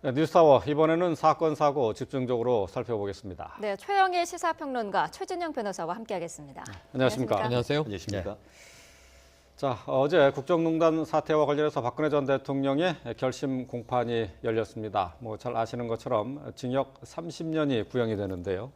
네, 뉴스타워 이번에는 사건 사고 집중적으로 살펴보겠습니다. 네, 최영일 시사평론가 최진영 변호사와 함께하겠습니다. 안녕하십니까? 안녕하세요. 안녕하십니까? 자, 어제 국정농단 사태와 관련해서 박근혜 전 대통령의 결심 공판이 열렸습니다. 잘 아시는 것처럼 징역 30년이 구형이 되는데요.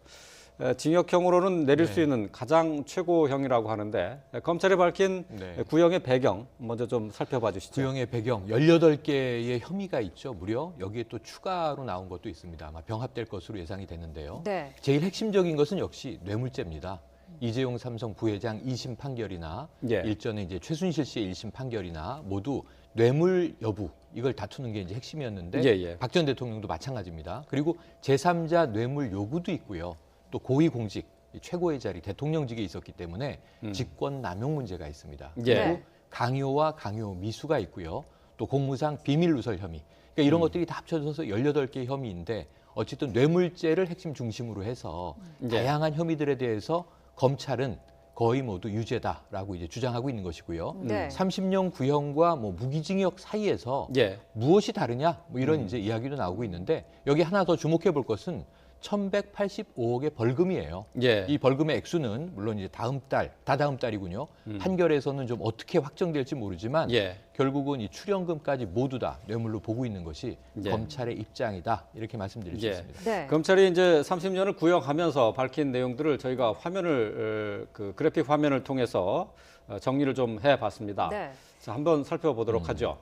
징역형으로는 내릴 수 있는 가장 최고형이라고 하는데 검찰이 밝힌 구형의 배경 먼저 좀 살펴봐 주시죠. 구형의 배경 18개의 혐의가 있죠. 무려 여기에 또 추가로 나온 것도 있습니다. 아마 병합될 것으로 예상이 되는데요. 네. 제일 핵심적인 것은 역시 뇌물죄입니다. 이재용 삼성 부회장 2심 판결이나 일전에 이제 최순실 씨의 1심 판결이나 모두 뇌물 여부 이걸 다투는 게 이제 핵심이었는데 박 전 대통령도 마찬가지입니다. 그리고 제3자 뇌물 요구도 있고요. 또 고위공직, 최고의 자리 대통령직에 있었기 때문에 직권 남용 문제가 있습니다. 그리고 강요와 강요 미수가 있고요. 또 공무상 비밀 누설 혐의. 그러니까 이런 것들이 다 합쳐져서 18개의 혐의인데 어쨌든 뇌물죄를 핵심 중심으로 해서 다양한 혐의들에 대해서 검찰은 거의 모두 유죄다라고 이제 주장하고 있는 것이고요. 30년 구형과 무기징역 사이에서 무엇이 다르냐? 이런 이제 이야기도 나오고 있는데 여기 하나 더 주목해 볼 것은 1,185억의 벌금이에요. 이 벌금의 액수는 물론 이제 다다음 달이군요. 판결에서는 좀 어떻게 확정될지 모르지만 결국은 이 출연금까지 모두 다 뇌물로 보고 있는 것이 검찰의 입장이다. 이렇게 말씀드릴 수 있습니다. 검찰이 이제 30년을 구형하면서 밝힌 내용들을 저희가 화면을 그래픽 화면을 통해서 정리를 좀 해봤습니다. 자, 한번 살펴보도록 하죠.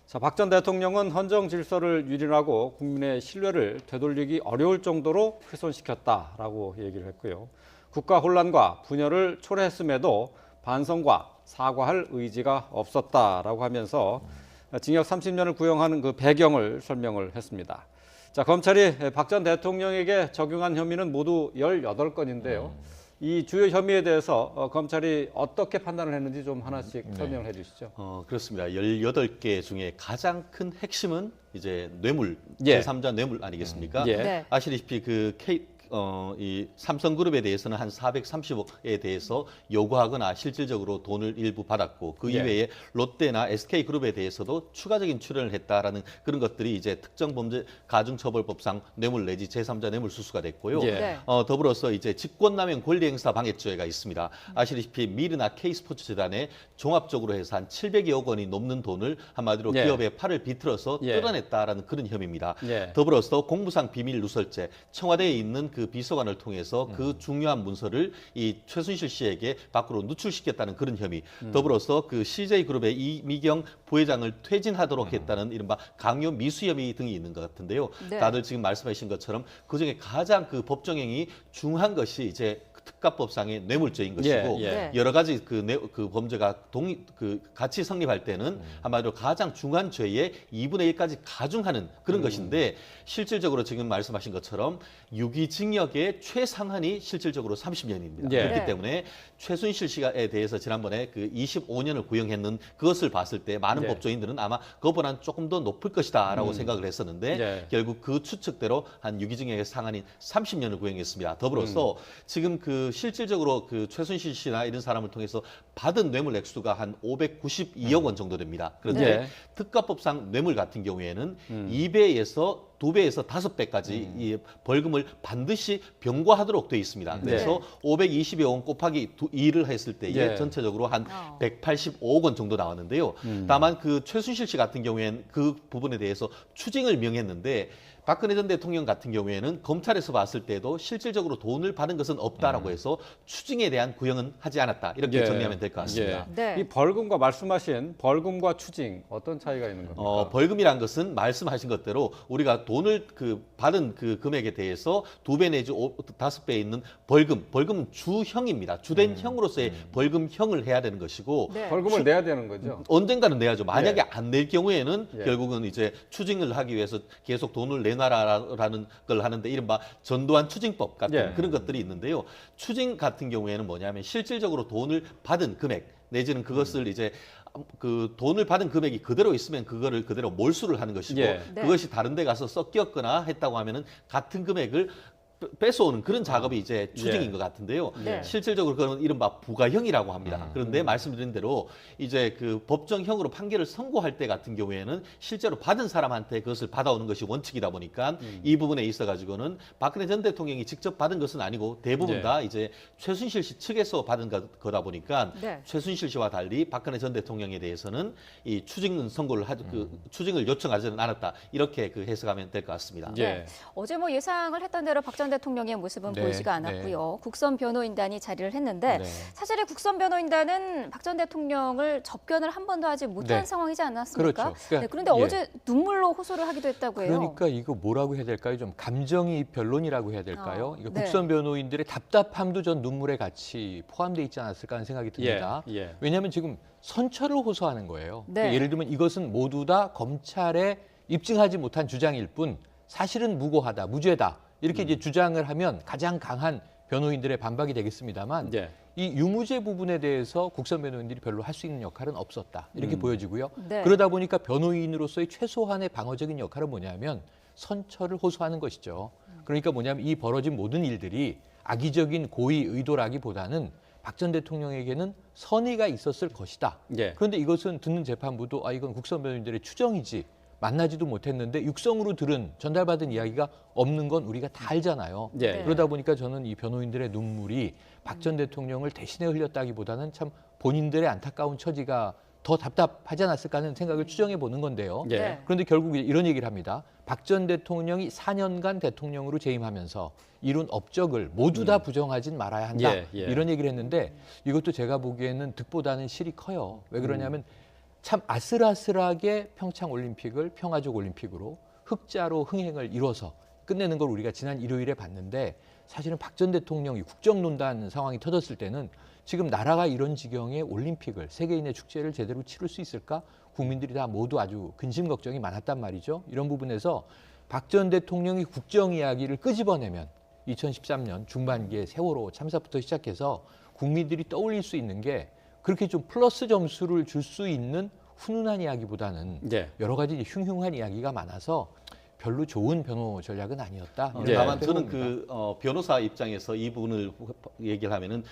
자, 박 전 대통령은 헌정 질서를 유린하고 국민의 신뢰를 되돌리기 어려울 정도로 훼손시켰다라고 얘기를 했고요. 국가 혼란과 분열을 초래했음에도 반성과 사과할 의지가 없었다라고 하면서 징역 30년을 구형하는 그 배경을 설명을 했습니다. 자, 검찰이 박 전 대통령에게 적용한 혐의는 모두 18건인데요. 이 주요 혐의에 대해서 검찰이 어떻게 판단을 했는지 좀 하나씩 설명을 해 주시죠. 그렇습니다. 18개 중에 가장 큰 핵심은 이제 뇌물, 제3자 뇌물 아니겠습니까? 아시다시피 이 삼성그룹에 대해서는 한 430억에 대해서 요구하거나 실질적으로 돈을 일부 받았고 그 이외에 롯데나 SK그룹에 대해서도 추가적인 출연을 했다라는 그런 것들이 이제 특정범죄 가중처벌법상 뇌물 내지 제3자 뇌물 수수가 됐고요. 더불어서 이제 직권남용 권리행사 방해죄가 있습니다. 아시다시피 미르나 K스포츠재단에 종합적으로 해서 한 700여억 원이 넘는 돈을 한마디로 기업의 팔을 비틀어서 뜯어냈다라는 그런 혐의입니다. 더불어서 공무상 비밀 누설죄, 청와대에 있는 그 비서관을 통해서 그 중요한 문서를 이 최순실 씨에게 밖으로 누출시켰다는 그런 혐의. 더불어서 그 CJ그룹의 이미경 부회장을 퇴진하도록 했다는 이른바 강요 미수 혐의 등이 있는 것 같은데요. 다들 지금 말씀하신 것처럼 그중에 가장 그 법정형이 중한 것이 이제 특가법상의 뇌물죄인 것이고 여러 가지 그 범죄가 같이 성립할 때는 한마디로 가장 중한 죄의 2분의 1까지 가중하는 그런 것인데 실질적으로 지금 말씀하신 것처럼 유기징역의 최상한이 실질적으로 30년입니다. 그렇기 때문에 최순실 씨에 대해서 지난번에 그 25년을 구형했는 그것을 봤을 때 많은 법조인들은 아마 그것보다는 조금 더 높을 것이다라고 생각을 했었는데 결국 그 추측대로 한 유기징역의 상한인 30년을 구형했습니다. 더불어서 지금 실질적으로 그 최순실 씨나 이런 사람을 통해서 받은 뇌물 액수가 한 592억 원 정도 됩니다. 그런데 특가법상 뇌물 같은 경우에는 2배에서 2배에서 5배까지 이 벌금을 반드시 병과하도록 되어 있습니다. 그래서 520여 원 곱하기 2를 했을 때 전체적으로 한 185억 원 정도 나왔는데요. 다만 그 최순실 씨 같은 경우에는 그 부분에 대해서 추징을 명했는데 박근혜 전 대통령 같은 경우에는 검찰에서 봤을 때도 실질적으로 돈을 받은 것은 없다라고 해서 추징에 대한 구형은 하지 않았다. 이렇게 정리하면 될 것 같습니다. 이 벌금과 말씀하신 벌금과 추징 어떤 차이가 있는 겁니까? 벌금이란 것은 말씀하신 것대로 우리가 돈을 받은 그 금액에 대해서 2배 내지 5배 있는 벌금은 주형입니다. 주된 형으로서의 벌금형을 해야 되는 것이고 벌금을 내야 되는 거죠. 언젠가는 내야죠. 만약에 안 낼 경우에는 결국은 이제 추징을 하기 위해서 계속 돈을 내놔라라는 걸 하는데 이른바 전두환 추징법 같은 그런 것들이 있는데요. 추징 같은 경우에는 뭐냐면 실질적으로 돈을 받은 금액 내지는 그것을 이제 그 돈을 받은 금액이 그대로 있으면 그거를 그대로 몰수를 하는 것이고 그것이 다른 데 가서 섞였거나 했다고 하면은 같은 금액을 뺏어오는 그런 작업이 이제 추징인 것 같은데요. 실질적으로 그건 이른바 부가형이라고 합니다. 그런데 말씀드린 대로 이제 그 법정형으로 판결을 선고할 때 같은 경우에는 실제로 받은 사람한테 그것을 받아오는 것이 원칙이다 보니까 이 부분에 있어 가지고는 박근혜 전 대통령이 직접 받은 것은 아니고 대부분 다 이제 최순실 씨 측에서 받은 거다 보니까 최순실 씨와 달리 박근혜 전 대통령에 대해서는 이 추징 선고를 추징을 요청하지는 않았다. 이렇게 그 해석하면 될 것 같습니다. 어제 뭐 예상을 했던 대로 박 전 대통령의 모습은 보이지가 않았고요. 국선 변호인단이 자리를 했는데 사실은 국선 변호인단은 박 전 대통령을 접견을 한 번도 하지 못한 상황이지 않았습니까? 그렇죠. 그러니까, 그런데 어제 눈물로 호소를 하기도 했다고 해요. 그러니까 이거 뭐라고 해야 될까요? 좀 감정이입 변론이라고 해야 될까요? 이거 국선 변호인들의 답답함도 전 눈물에 같이 포함되어 있지 않았을까 하는 생각이 듭니다. 왜냐하면 지금 선처를 호소하는 거예요. 그러니까 예를 들면 이것은 모두 다 검찰에 입증하지 못한 주장일 뿐 사실은 무고하다, 무죄다. 이렇게 이제 주장을 하면 가장 강한 변호인들의 반박이 되겠습니다만 이 유무죄 부분에 대해서 국선 변호인들이 별로 할 수 있는 역할은 없었다. 이렇게 보여지고요. 그러다 보니까 변호인으로서의 최소한의 방어적인 역할은 뭐냐면 선처를 호소하는 것이죠. 그러니까 뭐냐면 이 벌어진 모든 일들이 악의적인 고의 의도라기보다는 박 전 대통령에게는 선의가 있었을 것이다. 그런데 이것은 듣는 재판부도 이건 국선 변호인들의 추정이지. 만나지도 못했는데 육성으로 들은 전달받은 이야기가 없는 건 우리가 다 알잖아요. 그러다 보니까 저는 이 변호인들의 눈물이 박 전 대통령을 대신에 흘렸다기보다는 참 본인들의 안타까운 처지가 더 답답하지 않았을까 하는 생각을 추정해 보는 건데요. 그런데 결국 이런 얘기를 합니다. 박 전 대통령이 4년간 대통령으로 재임하면서 이룬 업적을 모두 다 부정하진 말아야 한다. 이런 얘기를 했는데 이것도 제가 보기에는 득보다는 실이 커요. 왜 그러냐면 참 아슬아슬하게 평창올림픽을 평화적 올림픽으로 흑자로 흥행을 이뤄서 끝내는 걸 우리가 지난 일요일에 봤는데 사실은 박 전 대통령이 국정농단 상황이 터졌을 때는 지금 나라가 이런 지경의 올림픽을 세계인의 축제를 제대로 치를 수 있을까? 국민들이 다 모두 아주 근심 걱정이 많았단 말이죠. 이런 부분에서 박 전 대통령이 국정 이야기를 끄집어내면 2013년 중반기에 세월호 참사부터 시작해서 국민들이 떠올릴 수 있는 게 그렇게 좀 플러스 점수를 줄 수 있는 훈훈한 이야기보다는 여러 가지 흉흉한 이야기가 많아서 별로 좋은 변호 전략은 아니었다. 다만 저는 그 변호사 입장에서 이 부분을 얘기를 하면은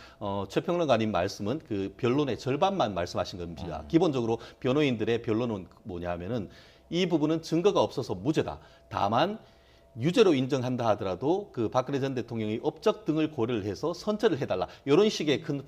최평론가님 말씀은 그 변론의 절반만 말씀하신 겁니다. 기본적으로 변호인들의 변론은 뭐냐면은 이 부분은 증거가 없어서 무죄다. 다만 유죄로 인정한다 하더라도 그 박근혜 전 대통령이 업적 등을 고려를 해서 선처를 해달라 이런 식의 큰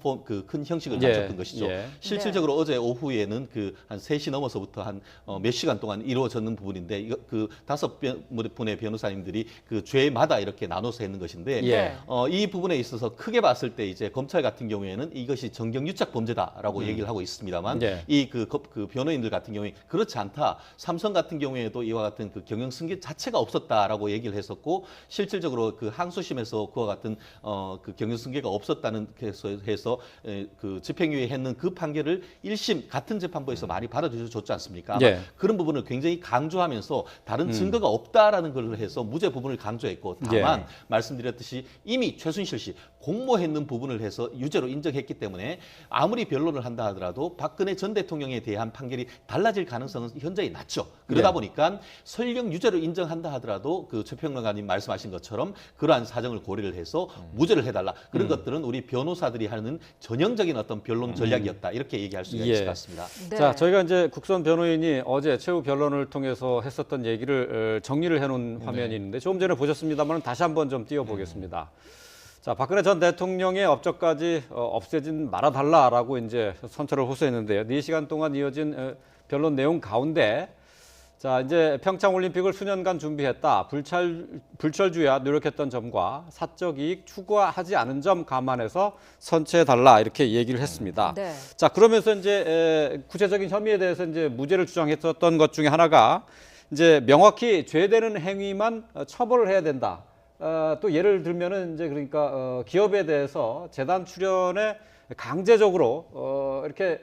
형식을 가졌던 것이죠. 실질적으로 어제 오후에는 그 한 3시 넘어서부터 한 몇 시간 동안 이루어졌는 부분인데 이거 그 5분의 변호사님들이 그 죄마다 이렇게 나눠서 했는 것인데 이 부분에 있어서 크게 봤을 때 이제 검찰 같은 경우에는 이것이 정경유착 범죄다라고 얘기를 하고 있습니다만 이 그 변호인들 같은 경우에 그렇지 않다. 삼성 같은 경우에도 이와 같은 그 경영 승계 자체가 없었다라고 얘기를 했었고 실질적으로 그 항소심에서 그와 같은 그 경영 승계가 없었다는 해서 그 집행유예했는 그 판결을 1심 같은 재판부에서 많이 받아줬지 않습니까? 그런 부분을 굉장히 강조하면서 다른 증거가 없다라는 걸 해서 무죄 부분을 강조했고 다만 말씀드렸듯이 이미 최순실 씨 공모했는 부분을 해서 유죄로 인정했기 때문에 아무리 변론을 한다 하더라도 박근혜 전 대통령에 대한 판결이 달라질 가능성은 현저히 낮죠. 그러다 보니까 설령 유죄로 인정한다 하더라도 그 최평론가님 말씀하신 것처럼 그러한 사정을 고려를 해서 무죄를 해달라. 그런 것들은 우리 변호사들이 하는 전형적인 어떤 변론 전략이었다. 이렇게 얘기할 수가 있을 것 같습니다. 자, 저희가 이제 국선 변호인이 어제 최후 변론을 통해서 했었던 얘기를 정리를 해놓은 화면이 있는데 조금 전에 보셨습니다만 다시 한번 좀 띄워보겠습니다. 자, 박근혜 전 대통령의 업적까지 없애진 말아달라라고 이제 선처를 호소했는데요. 4시간 동안 이어진 변론 내용 가운데 자, 이제 평창올림픽을 수년간 준비했다. 불철주야 노력했던 점과 사적 이익 추구하지 않은 점 감안해서 선처해달라 이렇게 얘기를 했습니다. 자, 그러면서 이제 구체적인 혐의에 대해서 이제 무죄를 주장했었던 것 중에 하나가 이제 명확히 죄되는 행위만 처벌을 해야 된다. 또 예를 들면은 이제 그러니까 기업에 대해서 재단 출연에 강제적으로 이렇게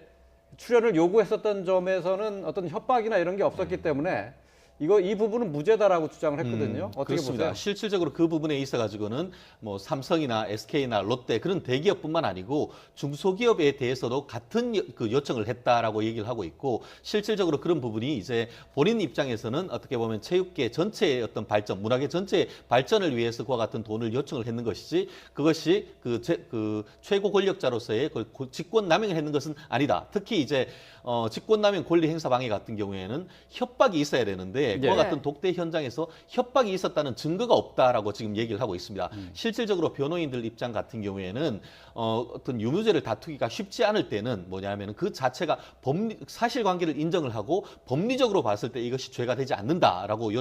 출연을 요구했었던 점에서는 어떤 협박이나 이런 게 없었기 때문에 이 부분은 무죄다라고 주장을 했거든요. 어떻게 그렇습니다. 보세요? 실질적으로 그 부분에 있어 가지고는 뭐 삼성이나 SK나 롯데 그런 대기업뿐만 아니고 중소기업에 대해서도 같은 그 요청을 했다라고 얘기를 하고 있고, 실질적으로 그런 부분이 이제 본인 입장에서는 어떻게 보면 체육계 전체의 어떤 발전, 문화계 전체의 발전을 위해서 그와 같은 돈을 요청을 했는 것이지, 그것이 그 최고 권력자로서의 직권 남용을 했는 것은 아니다. 특히 이제 직권남용 권리행사방해 같은 경우에는 협박이 있어야 되는데 그와 같은 독대 현장에서 협박이 있었다는 증거가 없다라고 지금 얘기를 하고 있습니다. 실질적으로 변호인들 입장 같은 경우에는 어떤 유무죄를 다투기가 쉽지 않을 때는 뭐냐면 그 자체가 사실관계를 인정을 하고 법리적으로 봤을 때 이것이 죄가 되지 않는다라고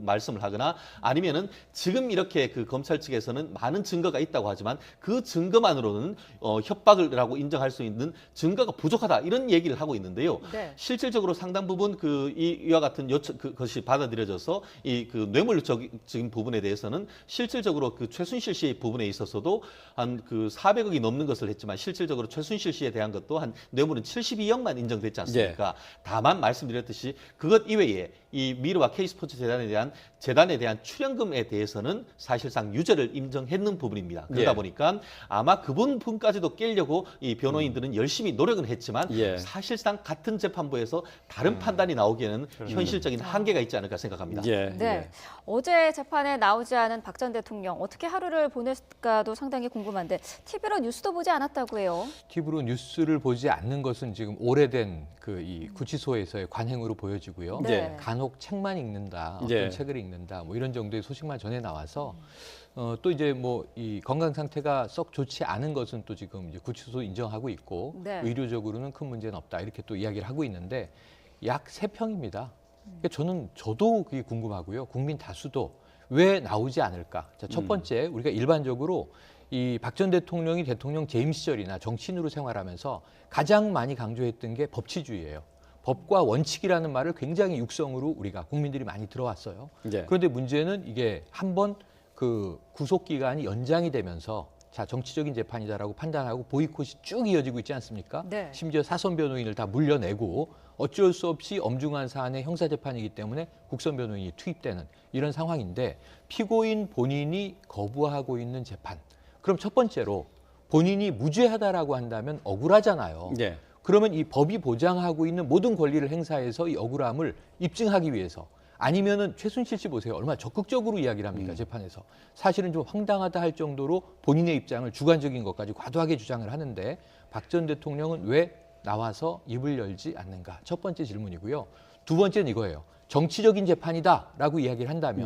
말씀을 하거나, 아니면은 지금 이렇게 그 검찰 측에서는 많은 증거가 있다고 하지만 그 증거만으로는 협박을라고 인정할 수 있는 증거가 부족하다, 이런 얘기를 하고 있는데요. 네. 실질적으로 상당 부분 이와 같은 그것이 받아들여져서 그 뇌물적인 부분에 대해서는 실질적으로 그 최순실 씨 부분에 있어서도 한 그 400억이 넘는 것을 했지만, 실질적으로 최순실 씨에 대한 것도 한 뇌물은 72억만 인정됐지 않습니까? 다만 말씀드렸듯이 그것 이외에 이 미르와 K스포츠 재단에 대한 출연금에 대해서는 사실상 유죄를 인정했는 부분입니다. 그러다 보니까 아마 그분까지도 깨려고 이 변호인들은 열심히 노력은 했지만 사실상 같은 재판부에서 다른 판단이 나오기에는 현실적인 한계가 있지 않을까 생각합니다. 네. 어제 재판에 나오지 않은 박 전 대통령 어떻게 하루를 보냈을까도 상당히 궁금한데, TV로 뉴스도 보지 않았다고 해요. TV로 뉴스를 보지 않는 것은 지금 오래된 이 구치소에서의 관행으로 보여지고요. 간혹 책만 읽는다, 어떤 책을 읽는다, 뭐 이런 정도의 소식만 전해 나와서 또 이제 뭐 이 건강 상태가 썩 좋지 않은 것은 또 지금 이제 구치소 인정하고 있고 의료적으로는 큰 문제는 없다, 이렇게 또 이야기를 하고 있는데, 약 3평입니다. 그러니까 저도 그게 궁금하고요. 국민 다수도 왜 나오지 않을까? 자, 첫 번째, 우리가 일반적으로 이 박 전 대통령이 대통령 재임 시절이나 정치인으로 생활하면서 가장 많이 강조했던 게 법치주의예요. 법과 원칙이라는 말을 굉장히 육성으로 우리가 국민들이 많이 들어왔어요. 그런데 문제는 이게 한번 그 구속 기간이 연장이 되면서 자, 정치적인 재판이다라고 판단하고 보이콧이 쭉 이어지고 있지 않습니까? 심지어 사선 변호인을 다 물려내고 어쩔 수 없이 엄중한 사안의 형사재판이기 때문에 국선 변호인이 투입되는 이런 상황인데, 피고인 본인이 거부하고 있는 재판. 그럼 첫 번째로 본인이 무죄하다라고 한다면 억울하잖아요. 그러면 이 법이 보장하고 있는 모든 권리를 행사해서 이 억울함을 입증하기 위해서, 아니면은 최순실 씨 보세요. 얼마나 적극적으로 이야기를 합니까, 재판에서. 사실은 좀 황당하다 할 정도로 본인의 입장을 주관적인 것까지 과도하게 주장을 하는데, 박 전 대통령은 왜 나와서 입을 열지 않는가? 첫 번째 질문이고요. 두 번째는 이거예요. 정치적인 재판이다라고 이야기를 한다면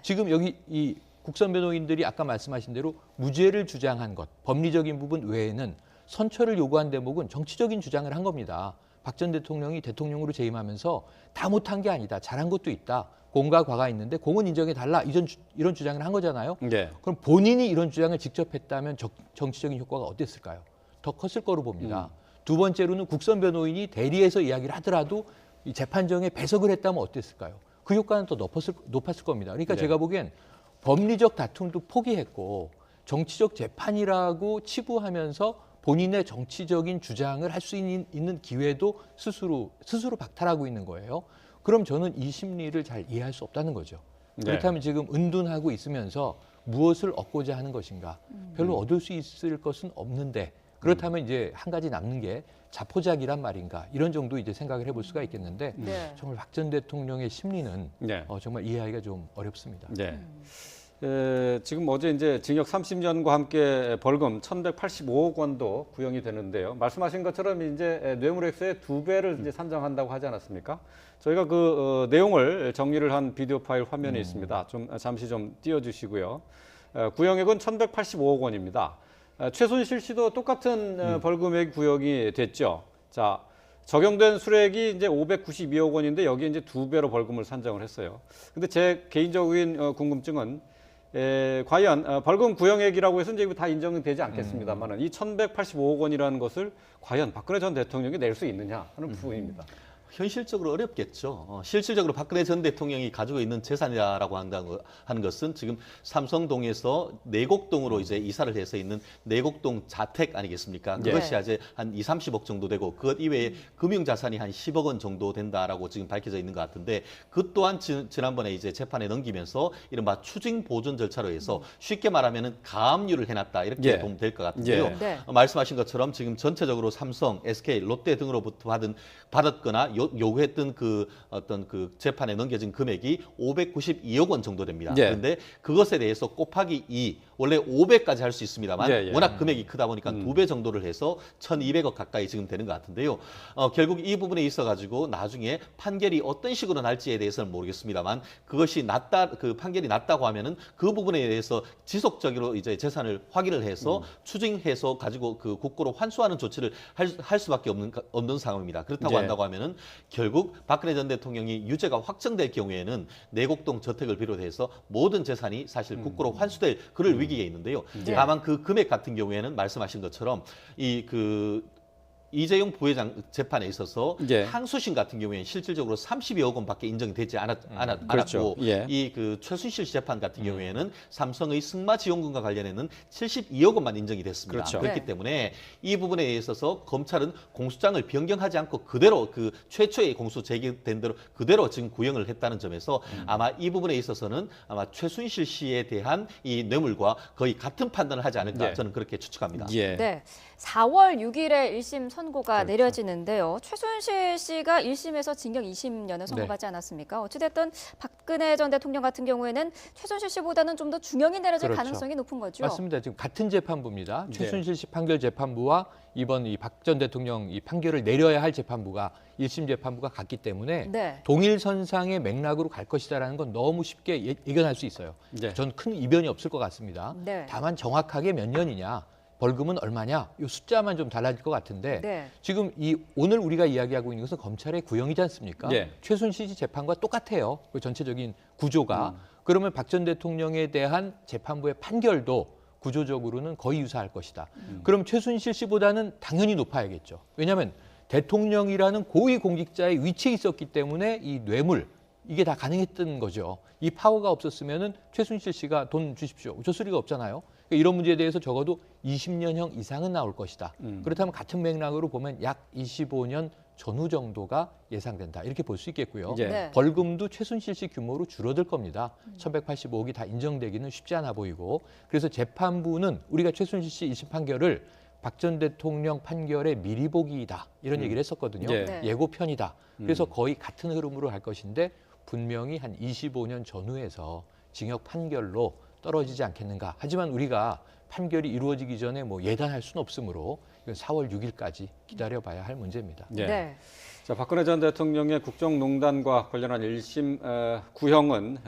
지금 여기 이 국선 변호인들이 아까 말씀하신 대로 무죄를 주장한 것, 법리적인 부분 외에는 선처를 요구한 대목은 정치적인 주장을 한 겁니다. 박 전 대통령이 대통령으로 재임하면서 다 못한 게 아니다. 잘한 것도 있다. 공과 과가 있는데 공은 인정해달라. 이런 주장을 한 거잖아요. 그럼 본인이 이런 주장을 직접 했다면 정치적인 효과가 어땠을까요? 더 컸을 거로 봅니다. 두 번째로는 국선 변호인이 대리해서 이야기를 하더라도 이 재판정에 배석을 했다면 어땠을까요? 그 효과는 더 높았을 겁니다. 그러니까 제가 보기엔 법리적 다툼도 포기했고 정치적 재판이라고 치부하면서 본인의 정치적인 주장을 할 수 있는 기회도 스스로 박탈하고 있는 거예요. 그럼 저는 이 심리를 잘 이해할 수 없다는 거죠. 그렇다면 지금 은둔하고 있으면서 무엇을 얻고자 하는 것인가? 별로 얻을 수 있을 것은 없는데, 그렇다면 이제 한 가지 남는 게 자포자기란 말인가, 이런 정도 이제 생각을 해볼 수가 있겠는데 정말 박 전 대통령의 심리는 정말 이해하기가 좀 어렵습니다. 지금 어제 이제 징역 30년과 함께 벌금 1,185억 원도 구형이 되는데요. 말씀하신 것처럼 이제 뇌물액수의 2배를 이제 산정한다고 하지 않았습니까? 저희가 그 내용을 정리를 한 비디오 파일 화면에 있습니다. 잠시 좀 띄워주시고요. 구형액은 1,185억 원입니다. 최순실 씨도 똑같은 벌금액 구형이 됐죠. 자, 적용된 수액이 이제 592억 원인데 여기에 이제 2배로 벌금을 산정을 했어요. 근데 제 개인적인 궁금증은 과연 벌금 구형액이라고 해서 이제 다 인정되지 않겠습니다만은 이 1,185억 원이라는 것을 과연 박근혜 전 대통령이 낼 수 있느냐 하는 부분입니다. 현실적으로 어렵겠죠. 실질적으로 박근혜 전 대통령이 가지고 있는 재산이라고 하는 것은 지금 삼성동에서 내곡동으로 이제 이사를 해서 있는 내곡동 자택 아니겠습니까? 그것이 아직 한 2, 30억 정도 되고 그것 이외에 금융자산이 한 10억 원 정도 된다라고 지금 밝혀져 있는 것 같은데 그 또한 지난번에 이제 재판에 넘기면서 이른바 추징 보전 절차로 해서 쉽게 말하면은 가압류를 해놨다 이렇게 보면 될 것 같은데요. 말씀하신 것처럼 지금 전체적으로 삼성, SK, 롯데 등으로부터 받았거나 요구했던 그 어떤 그 재판에 넘겨진 금액이 592억 원 정도 됩니다. 그런데 그것에 대해서 곱하기 2, 원래 500까지 할 수 있습니다만 워낙 금액이 크다 보니까 2배 정도를 해서 1,200억 가까이 지금 되는 것 같은데요. 결국 이 부분에 있어가지고 나중에 판결이 어떤 식으로 날지에 대해서는 모르겠습니다만 그것이 그 판결이 났다고 하면은 그 부분에 대해서 지속적으로 이제 재산을 확인을 해서 추징해서 가지고 그 국고로 환수하는 조치를 할 수밖에 없는 상황입니다. 그렇다고 한다고 하면은 결국 박근혜 전 대통령이 유죄가 확정될 경우에는 내곡동 저택을 비롯해서 모든 재산이 사실 국고로 환수될 그럴 위기에 있는데요. 다만 그 금액 같은 경우에는 말씀하신 것처럼 이재용 부회장 재판에 있어서 항소심 같은 경우에는 실질적으로 32억 원밖에 인정이 되지 않았고 이 그 최순실 재판 같은 경우에는 삼성의 승마지원금과 관련해는 72억 원만 인정이 됐습니다. 그렇기 때문에 이 부분에 있어서 검찰은 공소장을 변경하지 않고 그대로 그 최초의 공소 제기된 대로 그대로 지금 구형을 했다는 점에서 아마 이 부분에 있어서는 아마 최순실 씨에 대한 이 뇌물과 거의 같은 판단을 하지 않을까 저는 그렇게 추측합니다. 네. 4월 6일에 1심 선고가 내려지는데요. 최순실 씨가 1심에서 징역 20년을 선고받지 않았습니까? 어찌됐든 박근혜 전 대통령 같은 경우에는 최순실 씨보다는 좀 더 중형이 내려질 가능성이 높은 거죠. 맞습니다. 지금 같은 재판부입니다. 최순실 씨 판결 재판부와 이번 이 박 전 대통령 이 판결을 내려야 할 재판부가 1심 재판부가 같기 때문에 동일 선상의 맥락으로 갈 것이다라는 건 너무 쉽게 예견할 수 있어요. 전 큰 이변이 없을 것 같습니다. 다만 정확하게 몇 년이냐, 벌금은 얼마냐, 이 숫자만 좀 달라질 것 같은데 지금 오늘 우리가 이야기하고 있는 것은 검찰의 구형이지 않습니까? 최순실 씨 재판과 똑같아요. 그 전체적인 구조가. 그러면 박 전 대통령에 대한 재판부의 판결도 구조적으로는 거의 유사할 것이다. 그럼 최순실 씨보다는 당연히 높아야겠죠. 왜냐하면 대통령이라는 고위 공직자의 위치에 있었기 때문에 이 뇌물, 이게 다 가능했던 거죠. 이 파워가 없었으면은 최순실 씨가 돈 주십시오. 줬을 리가 없잖아요. 그러니까 이런 문제에 대해서 적어도 20년형 이상은 나올 것이다. 그렇다면 같은 맥락으로 보면 약 25년 전후 정도가 예상된다. 이렇게 볼 수 있겠고요. 벌금도 최순실 씨 규모로 줄어들 겁니다. 1,185억이 다 인정되기는 쉽지 않아 보이고. 그래서 재판부는 우리가 최순실 씨 1심 판결을 박 전 대통령 판결의 미리 보기이다. 이런 얘기를 했었거든요. 예고편이다. 그래서 거의 같은 흐름으로 갈 것인데 분명히 한 25년 전후에서 징역 판결로 떨어지지 않겠는가. 하지만 우리가 판결이 이루어지기 전에 뭐 예단할 수는 없으므로 이건 4월 6일까지 기다려봐야 할 문제입니다. 자, 박근혜 전 대통령의 국정농단과 관련한 1심 구형은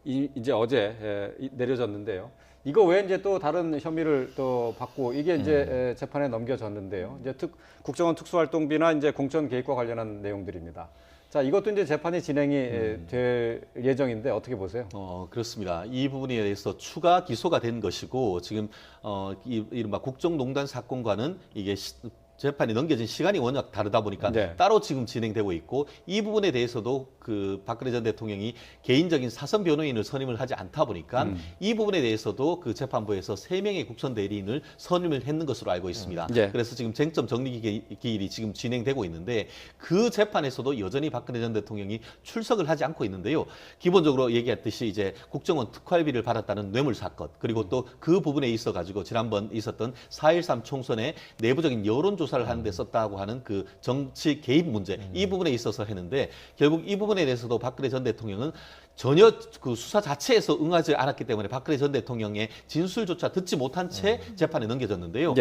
이제 어제 내려졌는데요. 이거 외에 이제 또 다른 혐의를 또 받고 이게 이제 재판에 넘겨졌는데요. 이제 국정원 특수활동비나 이제 공천 개입과 관련한 내용들입니다. 자, 이것도 이제 재판이 진행이 될 예정인데 어떻게 보세요? 그렇습니다. 이 부분에 대해서 추가 기소가 된 것이고 지금 이른바 국정농단 사건과는 이게 재판이 넘겨진 시간이 워낙 다르다 보니까 따로 지금 진행되고 있고 이 부분에 대해서도 그 박근혜 전 대통령이 개인적인 사선 변호인을 선임을 하지 않다 보니까 이 부분에 대해서도 그 재판부에서 3명의 국선 대리인을 선임을 했는 것으로 알고 있습니다. 그래서 지금 쟁점 정리 기일이 지금 진행되고 있는데 그 재판에서도 여전히 박근혜 전 대통령이 출석을 하지 않고 있는데요. 기본적으로 얘기했듯이 이제 국정원 특활비를 받았다는 뇌물 사건 그리고 또 그 부분에 있어 가지고 지난번 있었던 4.13 총선의 내부적인 여론조사를 하는 데 썼다고 하는 그 정치 개입 문제 이 부분에 있어서 했는데 결국 이 부분에 대해서도 박근혜 전 대통령은 전혀 그 수사 자체에서 응하지 않았기 때문에 박근혜 전 대통령의 진술조차 듣지 못한 채 재판에 넘겨졌는데요.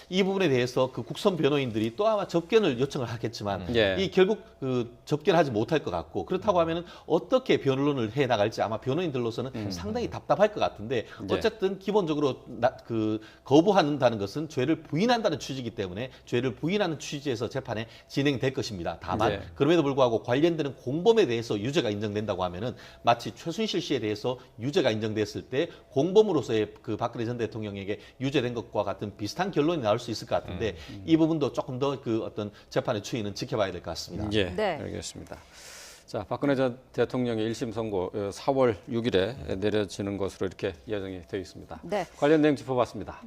이 부분에 대해서 그 국선 변호인들이 또 아마 접견을 요청을 하겠지만 이 결국 그 접견하지 못할 것 같고 그렇다고 하면은 어떻게 변론을 해 나갈지 아마 변호인들로서는 상당히 답답할 것 같은데 어쨌든 기본적으로 그 거부한다는 것은 죄를 부인한다는 취지이기 때문에 죄를 부인하는 취지에서 재판에 진행될 것입니다. 다만 그럼에도 불구하고 관련되는 공범에 대해서 유죄가 인정된다고 하면은 마치 최순실 씨에 대해서 유죄가 인정됐을 때 공범으로서의 그 박근혜 전 대통령에게 유죄된 것과 같은 비슷한 결론이 나올 수 있을 것 같은데 이 부분도 조금 더 그 어떤 재판의 추이는 지켜봐야 될 것 같습니다. 예, 네. 알겠습니다. 자, 박근혜 전 대통령의 1심 선고 4월 6일에 내려지는 것으로 이렇게 예정이 되어 있습니다. 네. 관련 내용 짚어봤습니다.